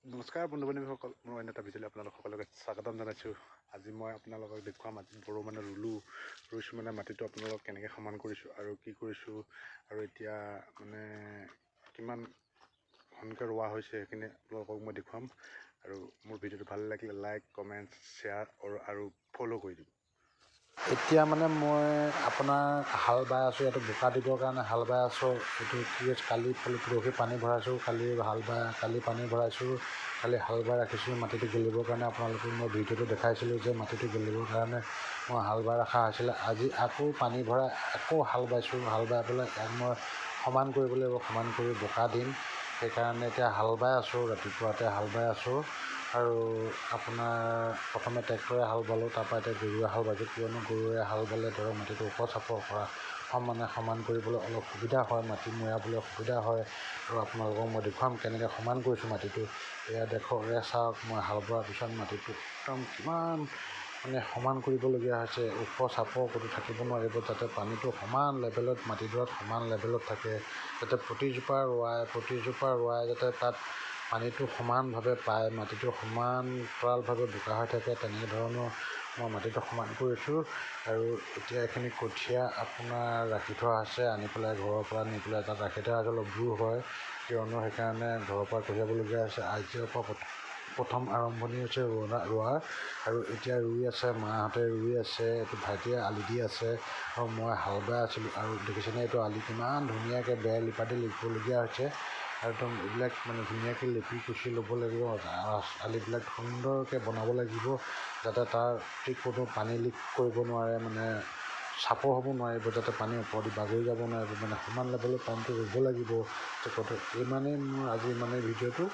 নমস্কাৰ বন্ধু বান্ধৱীসকল, মই অন্য এটা ভিডিঅ'লৈ আপোনালোক সকলোকে স্বাগতম জনাইছোঁ। আজি মই আপোনালোকক দেখুৱাম মাটিত বড়ো ৰুইছোঁ মাটিটো আপোনালোকক কেনেকৈ সমান কৰিছোঁ আৰু কি কৰিছোঁ আৰু এতিয়া কিমান ঘনকৈ ৰোৱা হৈছে সেইখিনি আপোনালোকক মই দেখুৱাম। আৰু মোৰ ভিডিঅ'টো ভাল লাগিলে লাইক, কমেণ্ট, শ্বেয়াৰ আৰু ফ'ল' কৰি দিব। এতিয়া মই আপোনাৰ হাল বাই আছোঁ, এইটো বোকা দিবৰ কাৰণে হাল বাই আছোঁ। এইটো কি কালি পৰহি পানী ভৰাইছোঁ, কালি পানী ভৰাইছোঁ, কালি হাল বাই ৰাখিছোঁ মাটিটো গেলিবৰ কাৰণে। আপোনালোকক মই ভিডিঅ'টো দেখাইছিলোঁ যে মাটিটো গেলিবৰ কাৰণে মই হাল বাই ৰখা হৈছিলে। আজি আকৌ পানী ভৰাই আকৌ হাল বাইছোঁ, হাল বাই পেলাই ইয়াক মই সমান কৰিব লাগিব, সমান কৰি বোকা দিম। সেইকাৰণে এতিয়া হাল বাই আছোঁ, ৰাতিপুৱাতে হাল বাই আছোঁ। আৰু আপোনাৰ প্ৰথমে ট্ৰেক্টৰে হাল বালোঁ, তাৰপৰা এতিয়া গৰুৱে হাল বাইছোঁ। কিয়নো গৰুৱে হাল বালে ধৰক মাটিটো ওখ চাপৰ কৰা সমান কৰিবলৈ অলপ সুবিধা হয়, মাটি মৈয়াবলৈ সুবিধা হয়। আৰু আপোনালোকক মই দেখুৱাম কেনেকৈ সমান কৰিছোঁ মাটিটো। এয়া দেখক, চাওক, মই হাল বোৱাৰ পিছত মাটিটো একদম কিমান সমান কৰিবলগীয়া হৈছে। ওখ চাপৰ ক'তো থাকিব নোৱাৰিব, যাতে পানীটো সমান লেভেলত, মাটিডৰাত সমান লেভেলত থাকে, যাতে প্ৰতিজোপা ৰোৱাই যাতে তাত পানীটো সমানভাৱে পায়, মাটিটো সমান্তৰালভাৱে বোকা হৈ থাকে। তেনেধৰণৰ মই মাটিটো সমান কৰিছোঁ। আৰু এতিয়া এইখিনি কঠীয়া আপোনাৰ ৰাখি থোৱা আছে, আনি পেলাই ঘৰৰ পৰা নি পেলাই তাত ৰাখি থোৱা আছে। অলপ দূৰ হয়, কিয়নো সেইকাৰণে ঘৰৰ পৰা কঢ়িয়াবলগীয়া হৈছে। আজিৰ পৰা প্ৰথম আৰম্ভণি হৈছে ৰোৱাৰ। আৰু এতিয়া ৰুই আছে, মাহঁতে ৰুই আছে, এইটো ভাইটিয়ে আলি দি আছে আৰু মই হাল বাই আছিলোঁ। আৰু দেখিছেনে এইটো আলি কিমান ধুনীয়াকৈ বেৰ লিপাদি লিপিবলগীয়া হৈছে। একদম এইবিলাক ধুনীয়াকৈ লিপি কুচি ল'ব লাগিব, আলিবিলাক সুন্দৰকৈ বনাব লাগিব, যাতে তাৰ কোনো পানী লিক কৰিব নোৱাৰে, চাপৰ হ'ব নোৱাৰিব, যাতে পানী ওপৰেদি বাগৰি যাব নোৱাৰিব, সমান লেভেলত পানীটো ৰুব লাগিব। ইমানেই মোৰ আজি ভিডিঅ'টো।